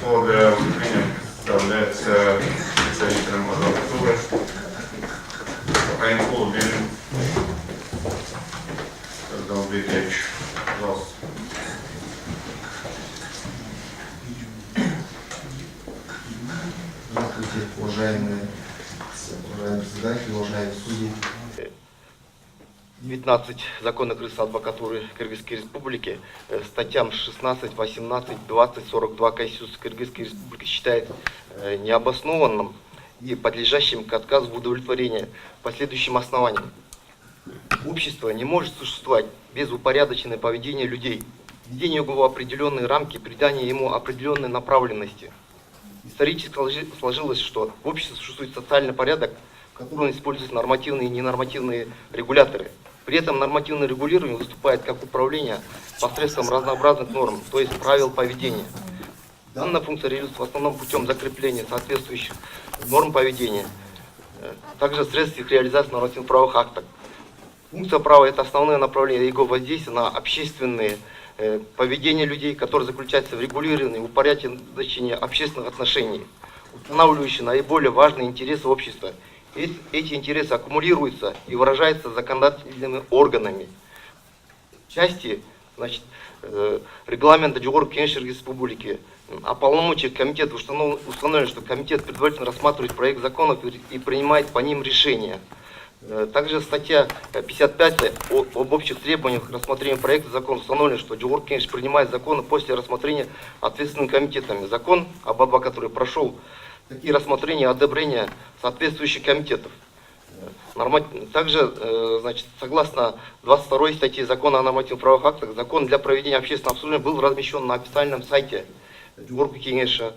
Слово для выступления представляется представителем адвокатуры Райнкул Белин Долбей Ильич. Пожалуйста. Здравствуйте, уважаемые председатели, уважаемые судьи. 19 Закона Крымской адвокатуры Кыргызской Республики статьям 16, 18, 20, 42 Конституции Кыргызской Республики считает необоснованным и подлежащим к отказу в удовлетворении по следующим основаниям. Общество не может существовать без упорядоченного поведения людей, введения его в определенные рамки, придания ему определенной направленности. Исторически сложилось, что в обществе существует социальный порядок, в котором используются нормативные и ненормативные регуляторы. При этом нормативное регулирование выступает как управление посредством разнообразных норм, то есть правил поведения. Данная функция реализуется в основном путем закрепления соответствующих норм поведения, также средств их реализации в нормативно-правовых актах. Функция права – это основное направление его воздействия на общественные поведение людей, которое заключается в регулировании и упорядочении общественных отношений, устанавливающие наиболее важные интересы общества. Эти интересы аккумулируются и выражаются законодательными органами. В части регламента Жогорку Кеңеш Республики о полномочиях комитета установлено, что комитет предварительно рассматривает проект законов и принимает по ним решения. Также статья 55 об общих требованиях к рассмотрению проекта закона установлено, что Жогорку Кеңеш принимает законы после рассмотрения ответственными комитетами. Закон об адвокатуре прошел такие рассмотрения и одобрения соответствующих комитетов. Также, согласно 22 статье закона о нормативно-правовых актах, закон для проведения общественного обсуждения был размещен на официальном сайте Жогорку Кеңеша.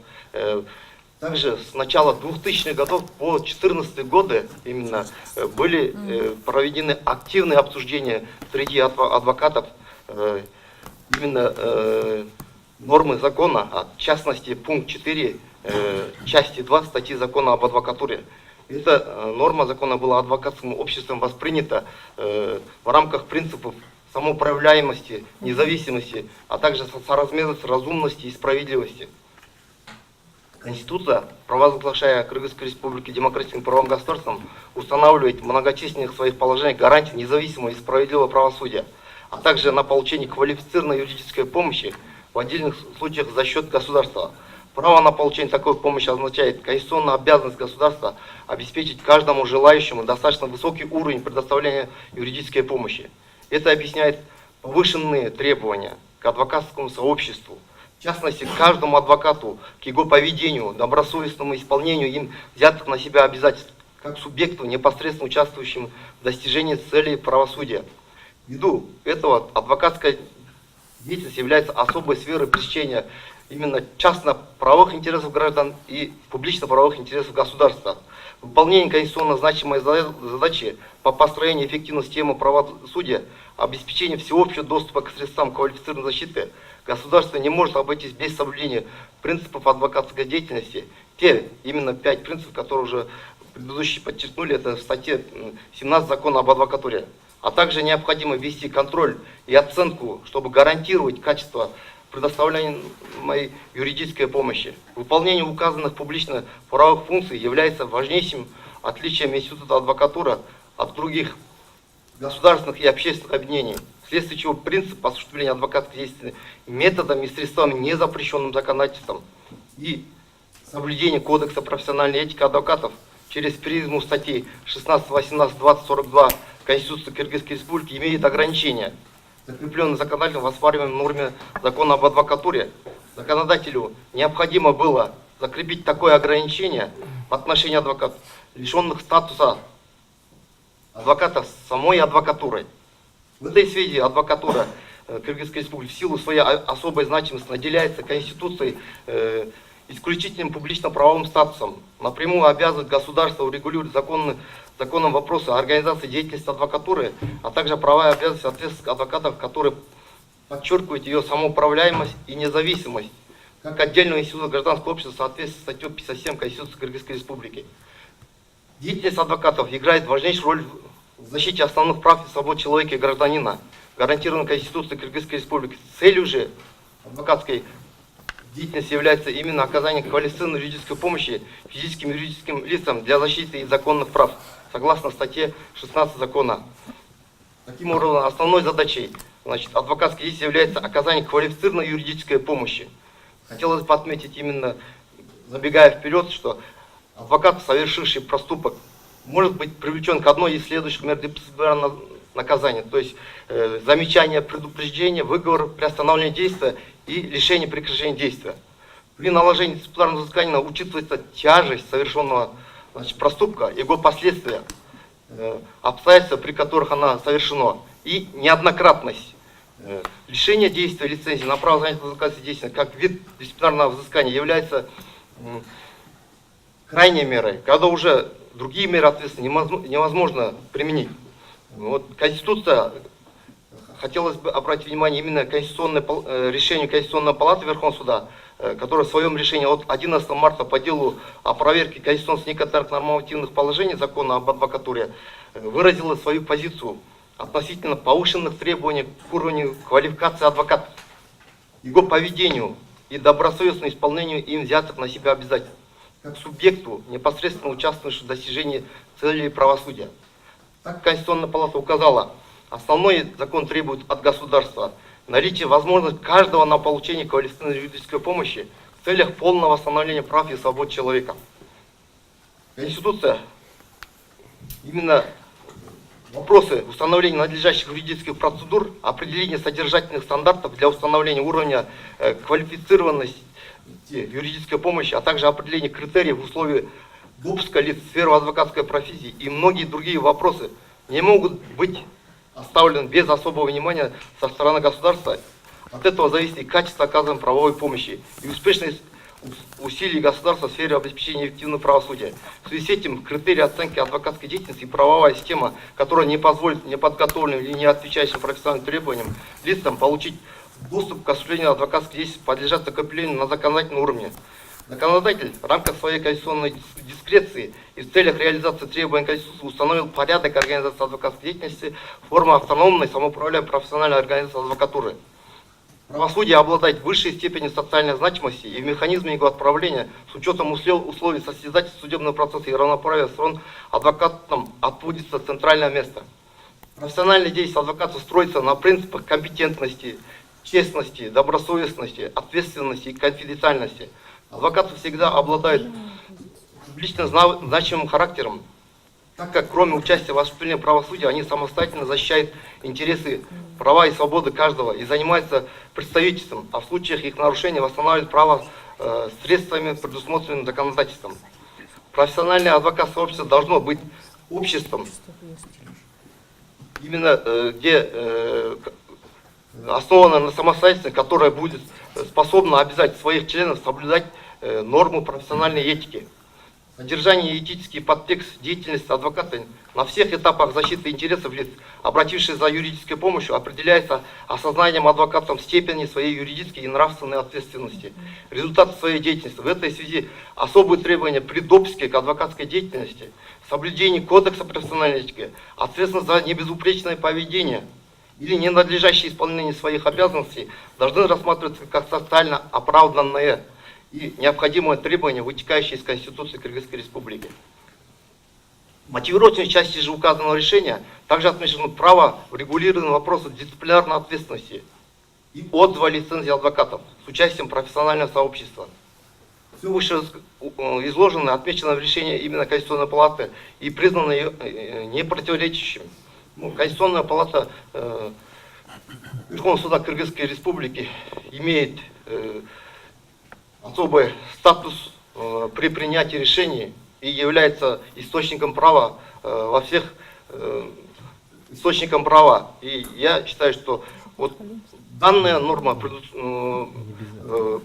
Также с начала 2000-х годов по 2014 годы именно были проведены активные обсуждения среди адвокатов именно нормы закона, в частности пункт 4 части 2 статьи закона об адвокатуре. Эта норма закона была адвокатским обществом воспринята в рамках принципов самоуправляемости, независимости, а также соразмерности, разумности и справедливости. Конституция, провозглашая Кыргызской Республике демократическим правовым государством, устанавливает в многочисленных своих положениях гарантии независимого и справедливого правосудия, а также на получение квалифицированной юридической помощи в отдельных случаях за счет государства. Право на получение такой помощи означает конституционную обязанность государства обеспечить каждому желающему достаточно высокий уровень предоставления юридической помощи. Это объясняет повышенные требования к адвокатскому сообществу. В частности, каждому адвокату, к его поведению, добросовестному исполнению им взятых на себя обязательств, как субъекту, непосредственно участвующим в достижении целей правосудия. Ввиду этого адвокатская деятельность является особой сферой пресечения именно частно-правовых интересов граждан и публично-правовых интересов государства. Выполнение конституционно значимой задачи по построению эффективной системы правосудия, обеспечение всеобщего доступа к средствам квалифицированной защиты, государство не может обойтись без соблюдения принципов адвокатской деятельности. Те именно 5 принципов, которые уже предыдущие подчеркнули, это в статье 17 закона об адвокатуре. А также необходимо ввести контроль и оценку, чтобы гарантировать качество предоставляемой юридической помощи. Выполнение указанных публично-правовых функций является важнейшим отличием института адвокатуры от других государственных и общественных объединений, вследствие чего принцип осуществления адвокатской деятельности методами и средствами, не запрещенным законодательством, и соблюдение Кодекса профессиональной этики адвокатов через призму статей 16, 18, 20, 42 Конституции Кыргызской Республики имеет ограничения, закрепленные законодательно в оспариваемой норме закона об адвокатуре. Законодателю необходимо было закрепить такое ограничение в отношении адвокатов, лишенных статуса адвоката самой адвокатурой. В этой связи адвокатура Кыргызской Республики в силу своей особой значимости наделяется Конституцией исключительным публично-правовым статусом, напрямую обязывает государство урегулировать законом вопросы организации деятельности адвокатуры, а также права и обязанности ответственных адвокатов, которые подчеркивают ее самоуправляемость и независимость, как отдельного института гражданского общества в соответствии с статьей 57 Конституции Кыргызской Республики. Деятельность адвокатов играет важнейшую роль в защите основных прав и свобод человека и гражданина, гарантированной Конституцией Кыргызской Республики. Целью же адвокатской деятельность является именно оказанием квалифицированной юридической помощи физическим и юридическим лицам для защиты их законных прав, согласно статье 16 закона. Таким образом, основной задачей адвокатской деятельности является оказание квалифицированной юридической помощи. Хотелось бы отметить именно, забегая вперед, что адвокат, совершивший проступок, может быть привлечен к одной из следующих мер дисциплинарного наказания, то есть замечание, предупреждение, выговор, приостановление действия и лишение прекращения действия. При наложении дисциплинарного взыскания учитывается тяжесть совершенного проступка, его последствия, обстоятельства, при которых она совершена, и неоднократность. Лишение действия лицензии на право занятия адвокатской деятельности как вид дисциплинарного взыскания является крайней мерой, когда уже другие меры ответственности невозможно применить. Вот Конституция, хотелось бы обратить внимание именно к решению Конституционной палаты Верховного суда, которое в своем решении от 11 марта по делу о проверке конституционности некоторых нормативных положений закона об адвокатуре выразила свою позицию относительно повышенных требований к уровню квалификации адвоката, его поведению и добросовестному исполнению им взятых на себя обязательств, как субъекту, непосредственно участвующему в достижении целей правосудия. Так Конституционная палата указала, основной закон требует от государства наличие возможности каждого на получение квалифицированной юридической помощи в целях полного восстановления прав и свобод человека. Конституция именно вопросы установления надлежащих юридических процедур, определения содержательных стандартов для установления уровня квалифицированности юридической помощи, а также определение критериев в условиях допуска лиц в сферу адвокатской профессии и многие другие вопросы не могут быть оставлены без особого внимания со стороны государства. От этого зависит и качество оказываемой правовой помощи, и успешность усилий государства в сфере обеспечения эффективного правосудия. В связи с этим критерии оценки адвокатской деятельности и правовая система, которая не позволит неподготовленным или не отвечающим профессиональным требованиям лицам получить доступ к осуществлению адвокатской деятельности, подлежат закреплению на законодательном уровне. Законодатель в рамках своей конституционной дискреции и в целях реализации требований Конституции установил порядок организации адвокатской деятельности, форму автономной самоуправляемой профессиональной организации адвокатуры. Правосудие обладает высшей степенью социальной значимости, и в механизме его отправления с учетом условий состязательства судебного процесса и равноправия сторон адвокатам отводится центральное место. Профессиональная деятельность адвоката строится на принципах компетентности, честности, добросовестности, ответственности и конфиденциальности. Адвокаты всегда обладают публично значимым характером, так как кроме участия в осуществлении правосудия, они самостоятельно защищают интересы, права и свободы каждого и занимаются представительством, а в случаях их нарушения восстанавливают право средствами, предусмотренными законодательством. Профессиональное адвокатское общество должно быть обществом, именно где основано на самостоятельности, которое будет способно обязать своих членов соблюдать нормы профессиональной этики. Содержание и этический подтекст деятельности адвоката на всех этапах защиты интересов лиц, обратившихся за юридической помощью, определяется осознанием адвокатом степени своей юридической и нравственной ответственности, результаты своей деятельности. В этой связи особые требования при допуске к адвокатской деятельности, соблюдение кодекса профессиональной этики, ответственность за небезупречное поведение или ненадлежащее исполнение своих обязанностей должны рассматриваться как социально оправданные и необходимые требования, вытекающие из Конституции Кыргызской Республики. В мотивировочной части же указанного решения также отмечено право в регулировании вопросов дисциплинарной ответственности и отзыва лицензии адвокатов с участием профессионального сообщества. Все вышеизложенное отмечено в решении именно Конституционной палаты и признано не противоречащим. Конституционная палата Верховного суда Кыргызской Республики имеет особый статус при принятии решений и является источником права во всех источником права. И я считаю, что вот данная норма,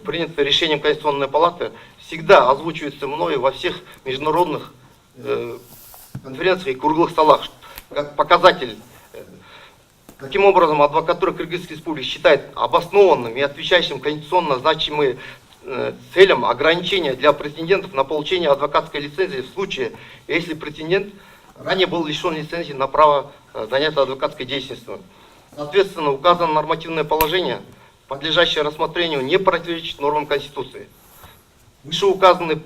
принятая решением Конституционной палаты, всегда озвучивается мною во всех международных конференциях и круглых столах, как показатель. Таким образом, адвокатура Кыргызской Республики считает обоснованным и отвечающим конституционно значимые целям ограничения для претендентов на получение адвокатской лицензии в случае, если претендент ранее был лишен лицензии на право занятия адвокатской деятельностью. Соответственно, указанное нормативное положение подлежащее рассмотрению, не противоречит нормам Конституции. Вышеуказанные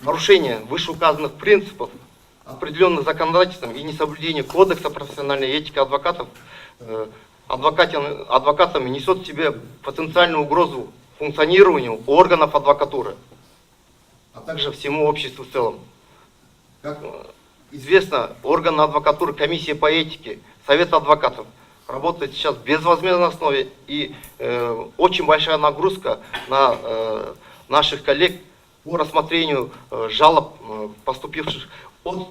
нарушения вышеуказанных принципов, определенных законодательством, и несоблюдение Кодекса профессиональной этики адвокатов, адвокатами несет в себе потенциальную угрозу функционированию органов адвокатуры, а также всему обществу в целом. Как известно, органы адвокатуры, комиссия по этике, Совет адвокатов работает сейчас в безвозмездной основе, и очень большая нагрузка на наших коллег по рассмотрению жалоб, поступивших от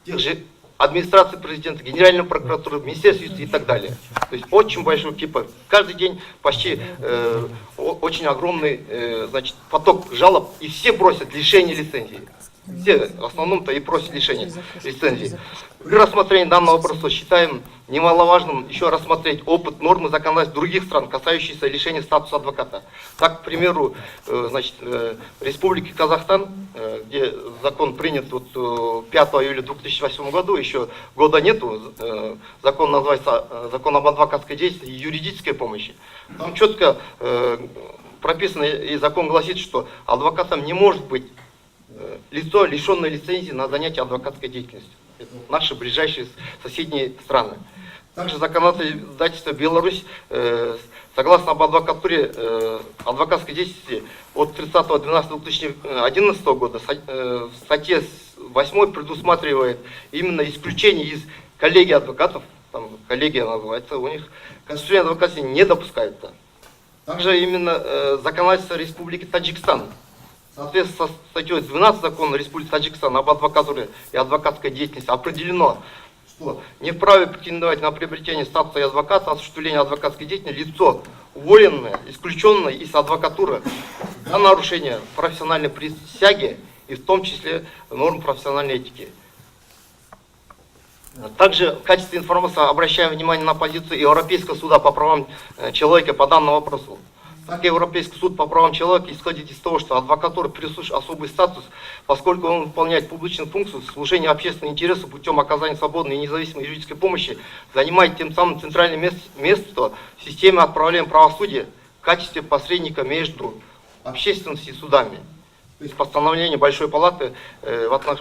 тех же администрации президента, Генеральной прокуратуры, Министерства юстиции и так далее. То есть очень большой кипа. Каждый день почти очень огромный поток жалоб, и все просят лишения лицензии. Все в основном-то и просят лишения лицензии. При рассмотрении данного вопроса считаем немаловажным еще рассмотреть опыт нормы законодательства других стран, касающиеся лишения статуса адвоката. Так, к примеру, Республики Казахстан, где закон принят 5 июля 2008 году, еще года нету, закон называется «Закон об адвокатской деятельности и юридической помощи». Там четко прописано, и закон гласит, что адвокатом не может быть лицо, лишенное лицензии на занятие адвокатской деятельностью. Это наши ближайшие соседние страны. Также законодательство Беларусь, согласно об адвокатуре, адвокатской деятельности от 30.12.2011 года, в статье 8 предусматривает именно исключение из коллегии адвокатов, там коллегия называется, у них конституционной адвокации не допускается. Также именно законодательство Республики Таджикистан, соответственно, со статьей 12 закона Республики Таджикистан об адвокатуре и адвокатской деятельности определено, что не вправе претендовать на приобретение статуса адвоката, осуществление адвокатской деятельности лицо, уволенное, исключенное из адвокатуры за нарушение профессиональной присяги и в том числе норм профессиональной этики. Также в качестве информации обращаем внимание на позицию Европейского суда по правам человека по данному вопросу. Так, Европейский суд по правам человека исходит из того, что адвокатура присущ особый статус, поскольку он выполняет публичную функцию служения общественного интереса путем оказания свободной и независимой юридической помощи, занимает тем самым центральное место в системе отправления правосудия в качестве посредника между общественностью и судами. То есть постановление Большой Палаты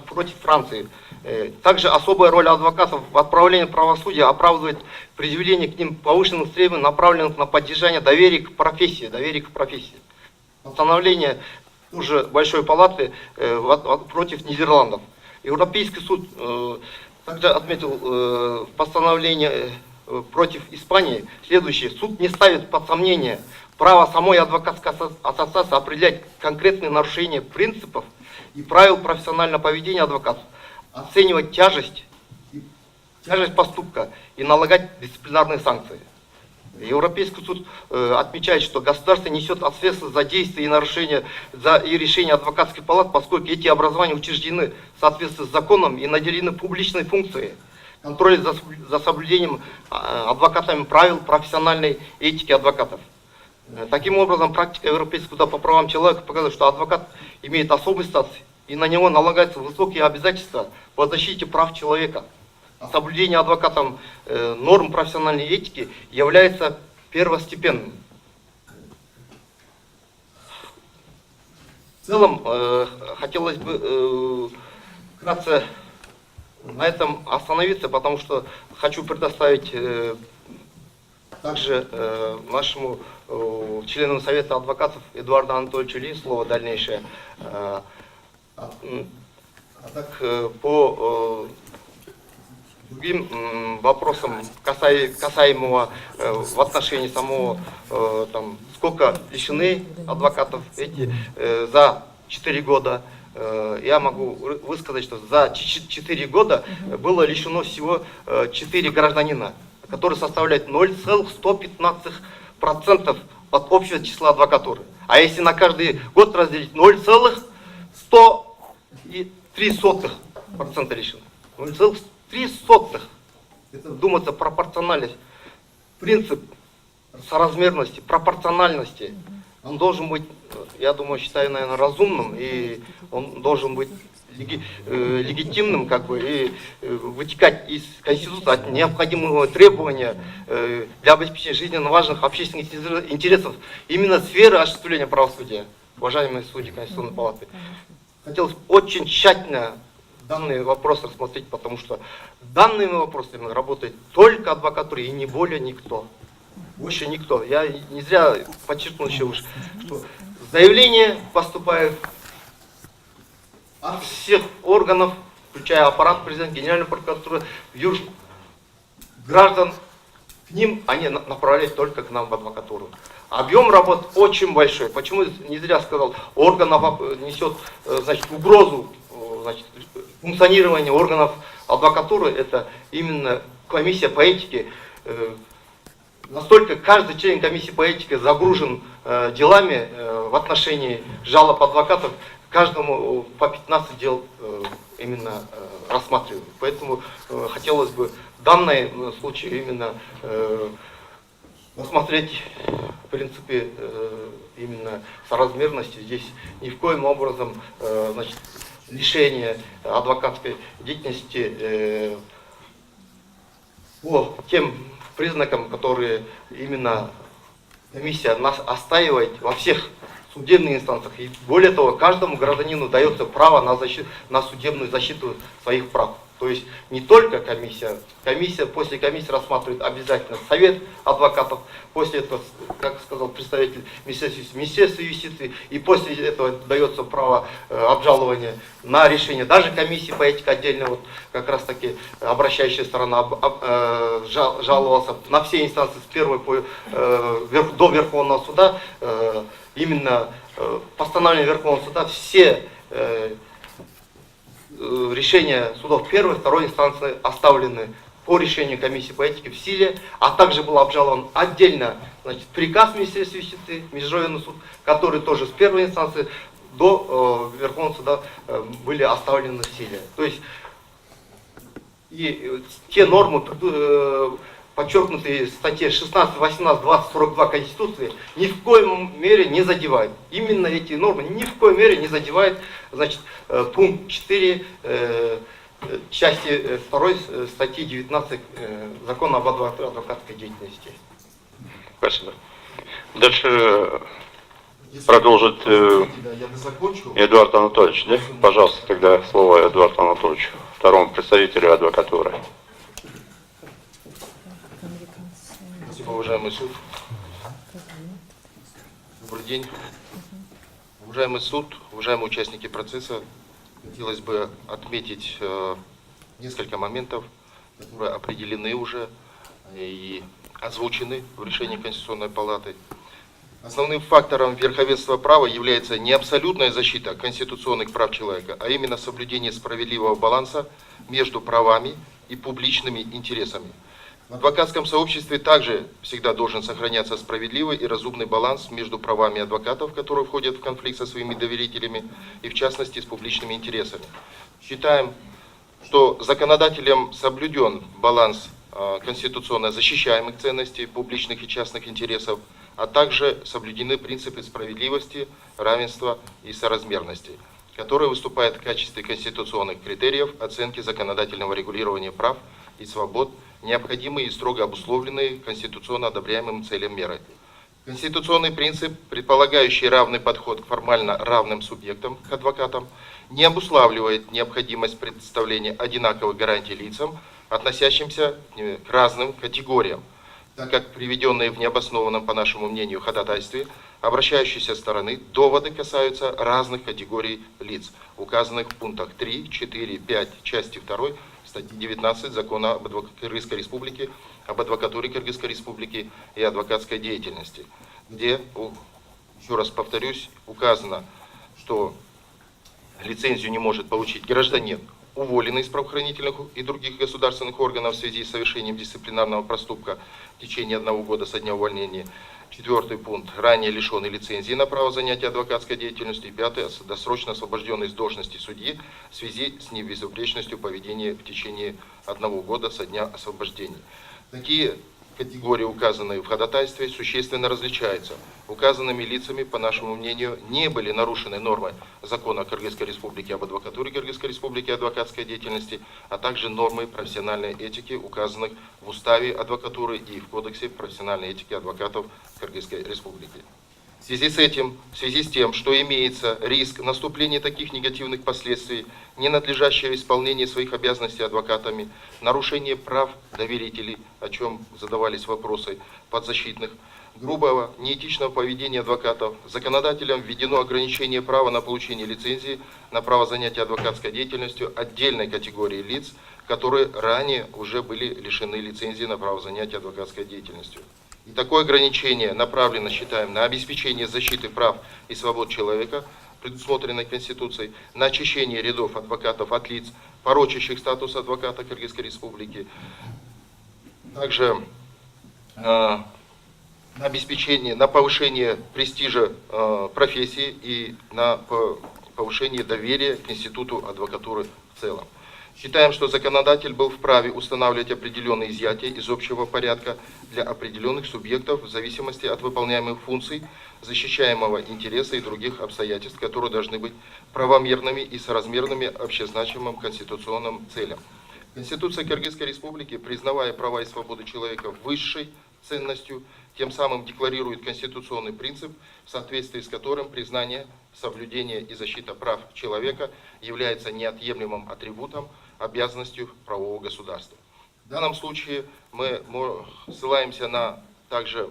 против Франции. Также особая роль адвокатов в отправлении правосудия оправдывает предъявление к ним повышенных требований, направленных на поддержание доверия к профессии. Постановление тоже Большой Палаты против Нидерландов. Европейский суд также отметил постановление против Испании следующее. Суд не ставит под сомнение право самой адвокатской ассоциации определять конкретные нарушения принципов и правил профессионального поведения адвокатов, оценивать тяжесть поступка и налагать дисциплинарные санкции. Европейский суд отмечает, что государство несет ответственность за действия и нарушения и решения адвокатских палат, поскольку эти образования учреждены в соответствии с законом и наделены публичной функцией контроля за соблюдением адвокатами правил профессиональной этики адвокатов. Таким образом, практика Европейского суда по правам человека показывает, что адвокат имеет особый статус, и на него налагаются высокие обязательства по защите прав человека. А соблюдение адвокатом норм профессиональной этики является первостепенным. В целом, хотелось бы вкратце на этом остановиться, потому что хочу предоставить также нашему члену Совета адвокатов Эдуарду Анатольевичу Ли слово дальнейшее. А так, по другим вопросам, касаемого в отношении самого, сколько лишены адвокатов эти за 4 года, я могу высказать, что за 4 года было лишено всего 4 гражданина, которые составляют 0,115% от общего числа адвокатуры. А если на каждый год разделить 0,103% лишено. 0,3%. Это, думается, пропорциональность. Принцип соразмерности, пропорциональности, он должен быть, я думаю, считаю, наверное, разумным, и он должен быть легитимным как бы, и вытекать из Конституции от необходимого требования для обеспечения жизненно важных общественных интересов именно сферы осуществления правосудия. Уважаемые судьи Конституционной палаты, хотелось очень тщательно данный вопрос рассмотреть, потому что данными вопросами работает только адвокатура и не более никто. Больше никто. Я не зря подчеркнул еще выше, что заявления поступают от всех органов, включая аппарат президента, Генеральная прокуратура, граждан, к ним они направляют только к нам в адвокатуру. Объем работ очень большой. Почему не зря сказал, органов несет, значит, угрозу, значит, функционирования органов адвокатуры, это именно комиссия по этике. Настолько каждый член комиссии по этике загружен делами в отношении жалоб адвокатов, каждому по 15 дел именно рассматривают. Поэтому хотелось бы в данном случае именно рассмотреть в принципе именно соразмерности. Здесь ни в коем образом значит, лишение адвокатской деятельности по тем признакам, которые именно комиссия нас отстаивает во всех судебных инстанциях. И более того, каждому гражданину дается право на судебную защиту своих прав. То есть не только комиссия, после комиссии рассматривает обязательно совет адвокатов, после этого, как сказал представитель Министерства юстиции, и после этого дается право обжалования на решение даже комиссии по этике отдельно, вот как раз таки обращающая сторона жаловался на все инстанции с первой до Верховного суда, именно постановление Верховного суда, все решения судов первой, второй инстанции оставлены по решению комиссии по этике в силе, а также был обжалован отдельно, значит, приказ Министерства юстиции, Межрайонный суд, который тоже с первой инстанции до Верховного суда были оставлены в силе. То есть и те нормы, подчеркнутые в статье 16, 18, 20, 42 Конституции, ни в коем мере не задевают. Именно эти нормы ни в коем мере не задевают, значит, пункт 4 части 2 статьи 19 Закона об адвокатской деятельности. Спасибо. Дальше продолжит Я закончу. Эдуард Анатольевич, да? Пожалуйста, тогда слово Эдуарду Анатольевичу, второму представителю адвокатуры. Спасибо, уважаемый суд. Добрый день. Уважаемый суд, уважаемые участники процесса, хотелось бы отметить несколько моментов, которые определены уже и озвучены в решении Конституционной палаты. Основным фактором верховенства права является не абсолютная защита конституционных прав человека, а именно соблюдение справедливого баланса между правами и публичными интересами. В адвокатском сообществе также всегда должен сохраняться справедливый и разумный баланс между правами адвокатов, которые входят в конфликт со своими доверителями, и в частности с публичными интересами. Считаем, что законодателем соблюден баланс конституционно защищаемых ценностей, публичных и частных интересов, а также соблюдены принципы справедливости, равенства и соразмерности, которые выступают в качестве конституционных критериев оценки законодательного регулирования прав и свобод, необходимые и строго обусловленные конституционно одобряемым целям меры. Конституционный принцип, предполагающий равный подход к формально равным субъектам, к адвокатам, не обуславливает необходимость предоставления одинаковых гарантий лицам, относящимся к разным категориям, так как приведенные в необоснованном, по нашему мнению, ходатайстве обращающейся стороны доводы касаются разных категорий лиц, указанных в пунктах 3, 4, 5 части 2 статьи 19 Закона об Кыргызской Республике, об адвокатуре Кыргызской Республики и адвокатской деятельности, где, еще раз повторюсь, указано, что лицензию не может получить гражданин, уволенный из правоохранительных и других государственных органов в связи с совершением дисциплинарного проступка в течение 1 года со дня увольнения. 4 пункт. Ранее лишенный лицензии на право занятия адвокатской деятельностью. И 5. Досрочно освобожденный с должности судьи в связи с небезупречностью поведения в течение 1 года со дня освобождения. Такие категории, указанные в ходатайстве, существенно различаются. Указанными лицами, по нашему мнению, не были нарушены нормы закона Кыргызской Республики об адвокатуре Кыргызской Республики и адвокатской деятельности, а также нормы профессиональной этики, указанных в Уставе адвокатуры и в Кодексе профессиональной этики адвокатов Кыргызской Республики. В связи с тем, что имеется риск наступления таких негативных последствий, ненадлежащее исполнение своих обязанностей адвокатами, нарушение прав доверителей, о чем задавались вопросы подзащитных, грубого, неэтичного поведения адвокатов, законодателем введено ограничение права на получение лицензии на право занятия адвокатской деятельностью отдельной категории лиц, которые ранее уже были лишены лицензии на право занятия адвокатской деятельностью. И такое ограничение направлено, считаем, на обеспечение защиты прав и свобод человека, предусмотренной Конституцией, на очищение рядов адвокатов от лиц, порочащих статус адвоката Кыргызской Республики, также на обеспечение, на повышение престижа профессии и на повышение доверия к институту адвокатуры в целом. Считаем, что законодатель был вправе устанавливать определенные изъятия из общего порядка для определенных субъектов в зависимости от выполняемых функций, защищаемого интереса и других обстоятельств, которые должны быть правомерными и соразмерными общезначимым конституционным целям. Конституция Кыргызской Республики, признавая права и свободы человека высшей ценностью, тем самым декларирует конституционный принцип, в соответствии с которым признание, соблюдение и защита прав человека является неотъемлемым атрибутом, обязанностью правового государства. В данном случае мы ссылаемся на также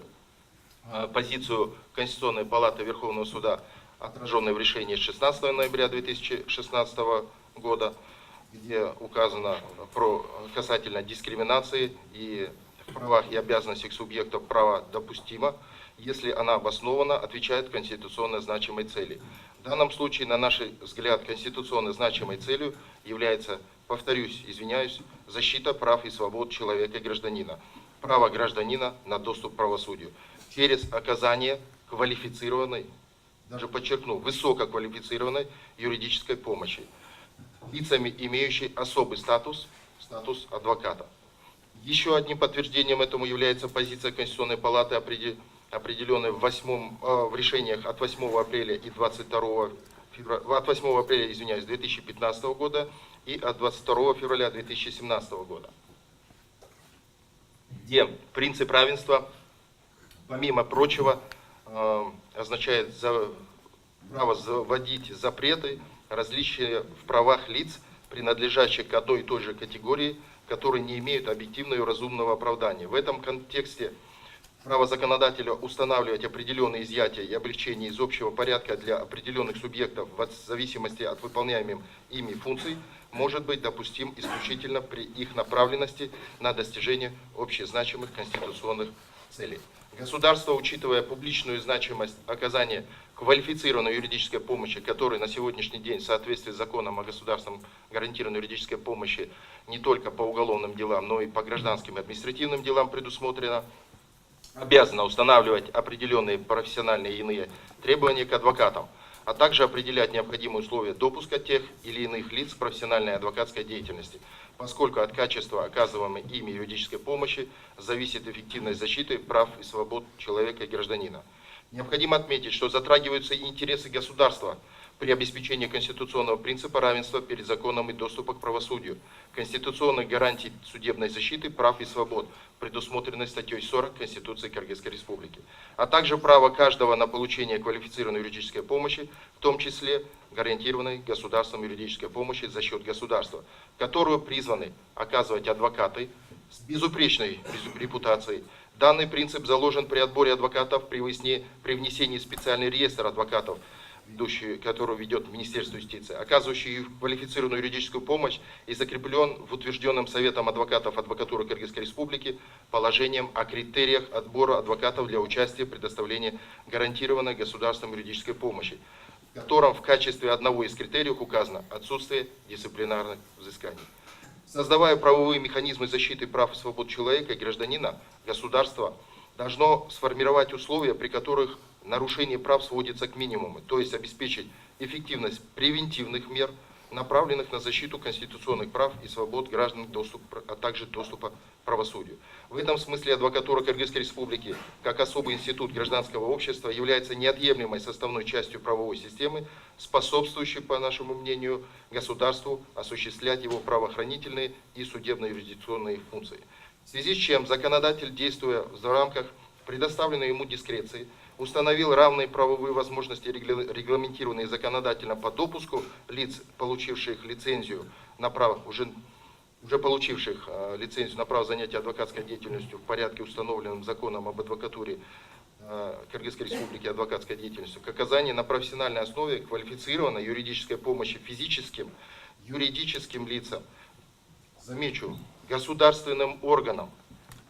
позицию Конституционной палаты Верховного суда, отраженной в решении 16 ноября 2016 года, где указано касательно дискриминации и в правах и обязанностях субъектов права допустимо, если она обоснованно отвечает конституционно значимой цели. В данном случае, на наш взгляд, конституционно значимой целью является, повторюсь, извиняюсь, защита прав и свобод человека и гражданина, право гражданина на доступ к правосудию через оказание квалифицированной, даже подчеркну, высококвалифицированной юридической помощи лицами, имеющими особый статус адвоката. Еще одним подтверждением этому является позиция Конституционной палаты, определенная в решениях от 8 апреля и 2015 года и от 22 февраля 2017 года, где принцип равенства, помимо прочего, означает право вводить запреты, различия в правах лиц, принадлежащих к одной и той же категории, которые не имеют объективного и разумного оправдания. В этом контексте право законодателя устанавливать определенные изъятия и облегчения из общего порядка для определенных субъектов в зависимости от выполняемых ими функций может быть допустим исключительно при их направленности на достижение общезначимых конституционных целей. Государство, учитывая публичную значимость оказания квалифицированной юридической помощи, которая на сегодняшний день в соответствии с законом о государственном гарантированной юридической помощи не только по уголовным делам, но и по гражданским и административным делам предусмотрена, обязана устанавливать определенные профессиональные и иные требования к адвокатам, а также определять необходимые условия допуска тех или иных лиц к профессиональной адвокатской деятельности, поскольку от качества оказываемой ими юридической помощи зависит эффективность защиты прав и свобод человека и гражданина. Необходимо отметить, что затрагиваются и интересы государства при обеспечении конституционного принципа равенства перед законом и доступа к правосудию, конституционных гарантий судебной защиты прав и свобод, предусмотренной статьей 40 Конституции Кыргызской Республики, а также право каждого на получение квалифицированной юридической помощи, в том числе гарантированной государством юридической помощи за счет государства, которую призваны оказывать адвокаты с безупречной репутацией. Данный принцип заложен при отборе адвокатов при внесении в специальный реестр адвокатов, который ведет Министерство юстиции, оказывающий квалифицированную юридическую помощь, и закреплен в утвержденном Советом адвокатов адвокатуры Кыргызской Республики положением о критериях отбора адвокатов для участия в предоставлении гарантированной государственной юридической помощи, в котором в качестве одного из критериев указано отсутствие дисциплинарных взысканий. Создавая правовые механизмы защиты прав и свобод человека и гражданина, государство должно сформировать условия, при которых нарушение прав сводится к минимуму, то есть обеспечить эффективность превентивных мер, направленных на защиту конституционных прав и свобод граждан, а также доступа к правосудию. В этом смысле адвокатура Кыргызской Республики, как особый институт гражданского общества, является неотъемлемой составной частью правовой системы, способствующей, по нашему мнению, государству осуществлять его правоохранительные и судебно-юрисдикционные функции. В связи с чем законодатель, действуя в рамках предоставленной ему дискреции, установил равные правовые возможности, регламентированные законодательно по допуску лиц, получивших лицензию на право, уже получивших лицензию на право занятия адвокатской деятельностью в порядке, установленном законом об адвокатуре Кыргызской Республики адвокатской деятельностью, к оказанию на профессиональной основе квалифицированной юридической помощи физическим, юридическим лицам, замечу, государственным органам,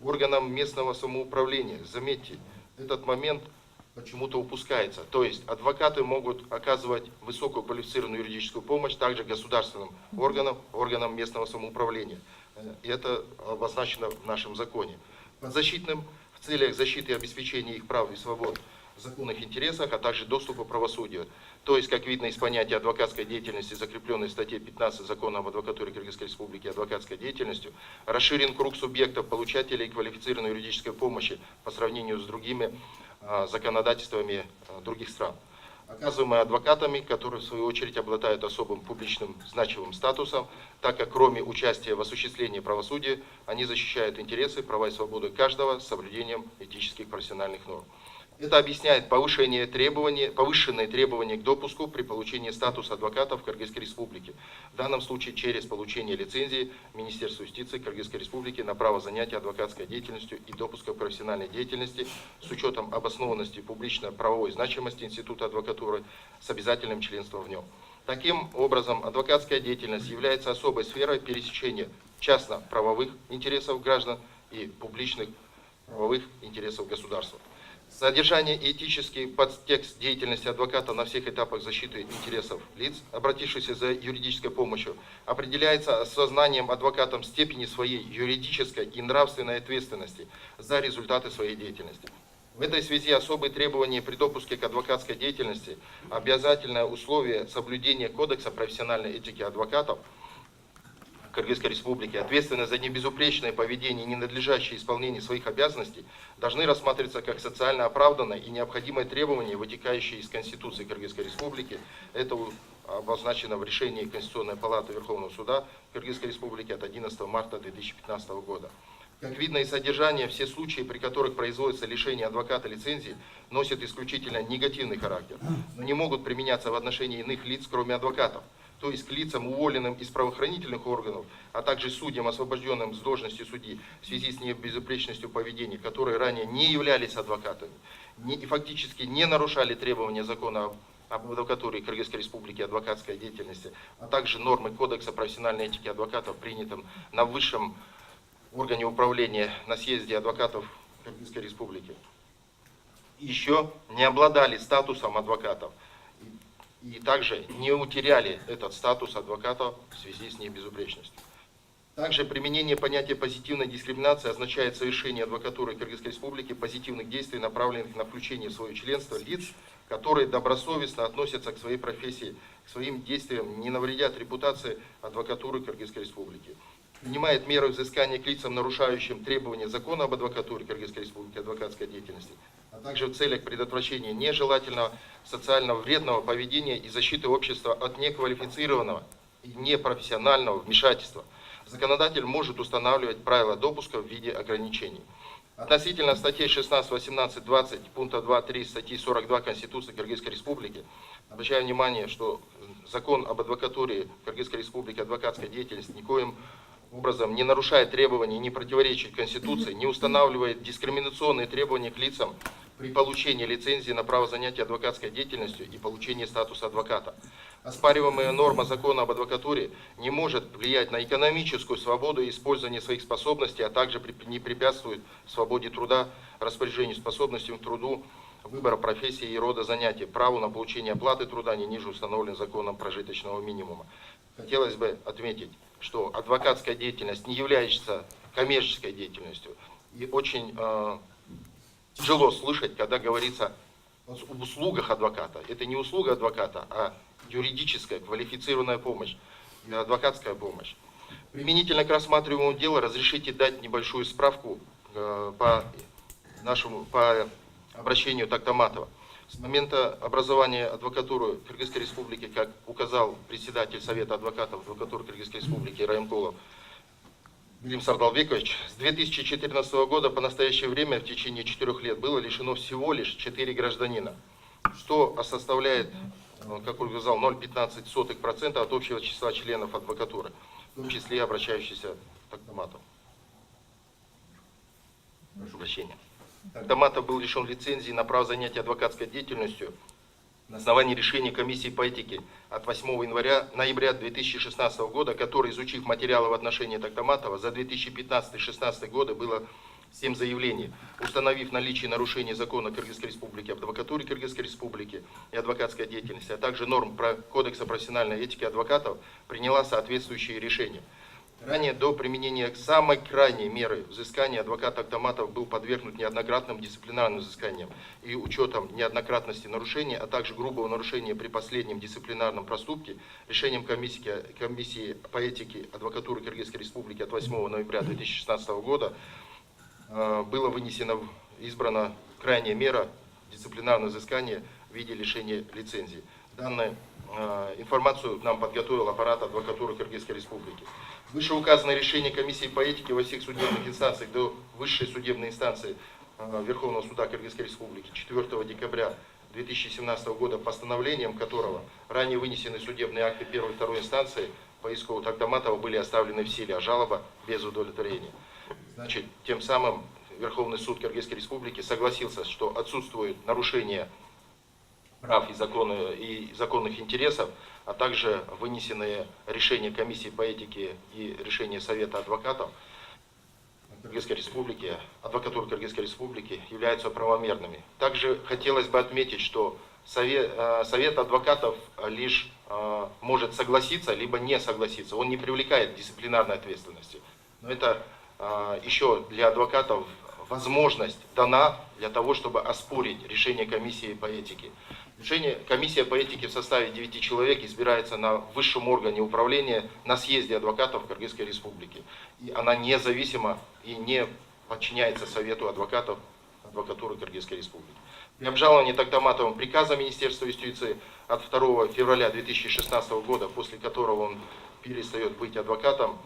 органам местного самоуправления. Заметьте, этот момент почему-то упускается. То есть адвокаты могут оказывать высокую квалифицированную юридическую помощь также государственным органам, органам местного самоуправления. И это обозначено в нашем законе. Подзащитным в целях защиты и обеспечения их прав и свобод в законных интересах, а также доступа к правосудию. То есть, как видно из понятия адвокатской деятельности, закрепленной в статье 15 Закона об адвокатуре Кыргызской Республики адвокатской деятельностью, расширен круг субъектов, получателей квалифицированной юридической помощи по сравнению с другими законодательствами других стран, оказываемые адвокатами, которые в свою очередь обладают особым публичным значимым статусом, так как кроме участия в осуществлении правосудия, они защищают интересы, права и свободы каждого с соблюдением этических профессиональных норм. Это объясняет повышенные требования к допуску при получении статуса адвоката в Кыргызской Республике. В данном случае через получение лицензии Министерства юстиции Кыргызской Республики на право занятия адвокатской деятельностью и допуска к профессиональной деятельности с учетом обоснованности публично-правовой значимости Института адвокатуры с обязательным членством в нем. Таким образом, адвокатская деятельность является особой сферой пересечения частно-правовых интересов граждан и публичных правовых интересов государства. Содержание и этический подтекст деятельности адвоката на всех этапах защиты интересов лиц, обратившихся за юридической помощью, определяется осознанием адвокатом степени своей юридической и нравственной ответственности за результаты своей деятельности. В этой связи особые требования при допуске к адвокатской деятельности, обязательное условие соблюдения Кодекса профессиональной этики адвокатов Кыргызской Республики, ответственность за небезупречное поведение и ненадлежащее исполнение своих обязанностей, должны рассматриваться как социально оправданное и необходимое требование, вытекающее из Конституции Кыргызской Республики. Это обозначено в решении Конституционной палаты Верховного суда Кыргызской Республики от 11 марта 2015 года. Как видно из содержания, все случаи, при которых производится лишение адвоката лицензии, носят исключительно негативный характер, но не могут применяться в отношении иных лиц, кроме адвокатов, то есть к лицам, уволенным из правоохранительных органов, а также судьям, освобожденным с должности судьи в связи с небезупречностью поведения, которые ранее не являлись адвокатами и фактически не нарушали требования закона об адвокатуре Кыргызской Республики адвокатской деятельности, а также нормы Кодекса профессиональной этики адвокатов, принятым на высшем органе управления на съезде адвокатов Кыргызской Республики. Еще не обладали статусом адвокатов и также не утеряли этот статус адвоката в связи с небезупречностью. Также применение понятия позитивной дискриминации означает совершение адвокатурой Кыргызской Республики позитивных действий, направленных на включение в свое членство лиц, которые добросовестно относятся к своей профессии, к своим действиям, не навредят репутации адвокатуры Кыргызской Республики. Принимает меры взыскания к лицам, нарушающим требования закона об адвокатуре Кыргызской Республики адвокатской деятельности, а также в целях предотвращения нежелательного социально вредного поведения и защиты общества от неквалифицированного и непрофессионального вмешательства. Законодатель может устанавливать правила допуска в виде ограничений. Относительно статей 16, 18, 20, пункта 2-3 статьи 42 Конституции Кыргызской Республики, обращаю внимание, что закон об адвокатуре Кыргызской Республики адвокатской деятельности никоим образом не нарушает требований, не противоречит Конституции, не устанавливает дискриминационные требования к лицам при получении лицензии на право занятия адвокатской деятельностью и получении статуса адвоката. Оспариваемая норма закона об адвокатуре не может влиять на экономическую свободу и использование своих способностей, а также не препятствует свободе труда, распоряжению способностью к труду, выбора профессии и рода занятий, праву на получение оплаты труда не ниже установленного законом прожиточного минимума. Хотелось бы отметить, что адвокатская деятельность не является коммерческой деятельностью. И очень тяжело слышать, когда говорится об услугах адвоката. Это не услуга адвоката, а юридическая квалифицированная помощь и адвокатская помощь. Применительно к рассматриваемому делу разрешите дать небольшую справку по обращению Тактаматова. С момента образования адвокатуры Кыргызской Республики, как указал председатель Совета адвокатов адвокатуры Кыргызской Республики Райымкулов Билим Сардалбекович, с 2014 года по настоящее время в течение 4 лет было лишено всего лишь 4 гражданина, что составляет, как он сказал, 0,15% от общего числа членов адвокатуры, в том числе и обращающихся к Тактаматову. Прошу прощения. Тактаматов был лишен лицензии на право занятия адвокатской деятельностью на основании решения комиссии по этике от 8 ноября 2016 года, который, изучив материалы в отношении Тактаматова, за 2015-2016 годы было 7 заявлений, установив наличие нарушений закона Кыргызской Республики об адвокатуре Кыргызской Республики и адвокатской деятельности, а также норм Кодекса профессиональной этики адвокатов, приняла соответствующие решения. Ранее до применения самой крайней меры взыскания адвокат Тактаматов был подвергнут неоднократным дисциплинарным взысканиям и учетом неоднократности нарушения, а также грубого нарушения при последнем дисциплинарном проступке решением комиссии по этике адвокатуры Кыргызской Республики от 8 ноября 2016 года было избрана крайняя мера дисциплинарного взыскания в виде лишения лицензии. Данную информацию нам подготовил аппарат адвокатуры Кыргызской Республики. Вышеуказанное решение комиссии по этике во всех судебных инстанциях до высшей судебной инстанции Верховного суда Кыргызской Республики 4 декабря 2017 года, постановлением которого ранее вынесены судебные акты первой и второй инстанции по иску Тактаматова были оставлены в силе, а жалоба без удовлетворения. Значит, тем самым Верховный суд Кыргызской Республики согласился, что отсутствует нарушение прав и законных интересов, а также вынесенные решения комиссии по этике и решения Совета адвокатов Кыргызской Республики, адвокатуры Кыргызской Республики являются правомерными. Также хотелось бы отметить, что Совет адвокатов лишь может согласиться, либо не согласиться. Он не привлекает к дисциплинарной ответственности. Но это еще для адвокатов возможность дана для того, чтобы оспорить решение комиссии по этике. Комиссия по этике в составе 9 человек избирается на высшем органе управления на съезде адвокатов Кыргызской Республики. И она независима и не подчиняется Совету адвокатов адвокатуры Кыргызской Республики. При обжаловании Тактаматовым приказа Министерства юстиции от 2 февраля 2016 года, после которого он перестает быть адвокатом,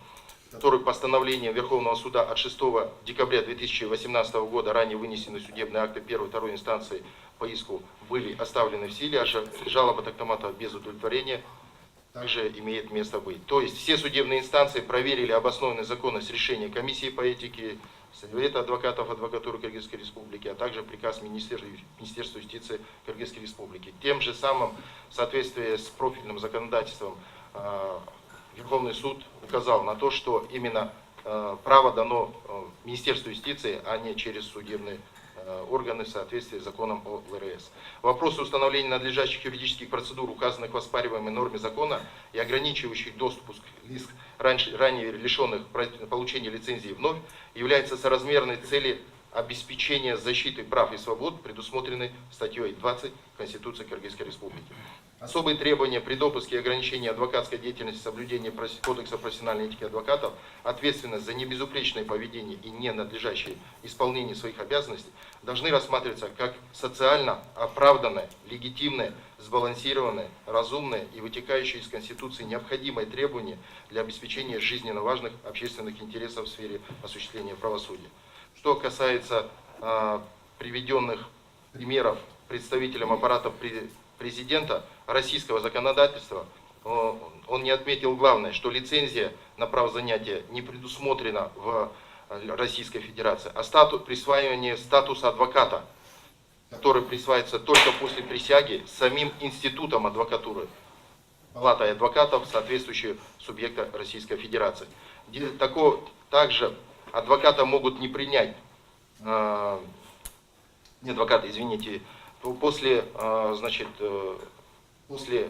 который постановлением Верховного суда от 6 декабря 2018 года ранее вынесены судебные акты первой и второй инстанции по иску были оставлены в силе, а жалоба Тактаматова без удовлетворения также имеет место быть. То есть все судебные инстанции проверили обоснованную законность решения комиссии по этике, Совета адвокатов адвокатуры Кыргызской Республики, а также приказ Министерства юстиции Кыргызской Республики. Тем же самым, в соответствии с профильным законодательством, Верховный суд указал на то, что именно право дано Министерству юстиции, а не через судебные органы в соответствии с законом о ЛРС. Вопросы установления надлежащих юридических процедур, указанных в оспариваемой норме закона и ограничивающих доступ лиц, ранее лишенных получения лицензии вновь, являются соразмерной цели обеспечения защиты прав и свобод, предусмотренной статьей 20 Конституции Кыргызской Республики. Особые требования при допуске и ограничении адвокатской деятельности, соблюдение Кодекса профессиональной этики адвокатов, ответственность за небезупречное поведение и ненадлежащее исполнение своих обязанностей должны рассматриваться как социально оправданное, легитимное, сбалансированное, разумное и вытекающее из Конституции необходимое требование для обеспечения жизненно важных общественных интересов в сфере осуществления правосудия. Что касается приведенных примеров представителям аппарата президента российского законодательства, он не отметил главное, что лицензия на право занятия не предусмотрена в Российской Федерации, а присваивание статуса адвоката, который присваивается только после присяги самим институтом адвокатуры, палатой адвокатов, соответствующего субъекта Российской Федерации. Также адвоката могут не принять, после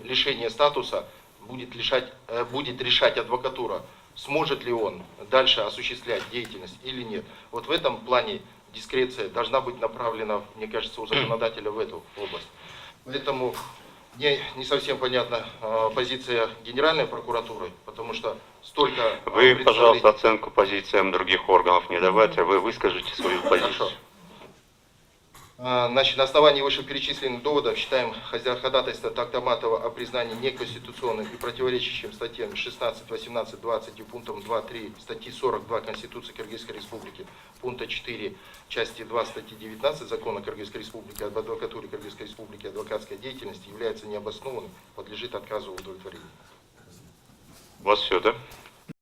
лишения статуса будет решать адвокатура, сможет ли он дальше осуществлять деятельность или нет. Вот в этом плане дискреция должна быть направлена, мне кажется, у законодателя в эту область. Поэтому Мне не совсем понятна позиция Генеральной прокуратуры, потому что столько... Вы, представлений- пожалуйста, оценку позициям других органов не давайте, вы выскажите свою позицию. Хорошо. Значит, на основании вышеперечисленных доводов считаем ходатайство Тактаматова о признании неконституционным и противоречащим статьям 16, 18, 20 и пунктам 2-3 статьи 42 Конституции Кыргызской Республики, пункта 4 части 2 статьи 19 Закона Кыргызской Республики об адвокатуре Кыргызской Республики и адвокатской деятельности является необоснованным, подлежит отказу в удовлетворении. У вас все, да?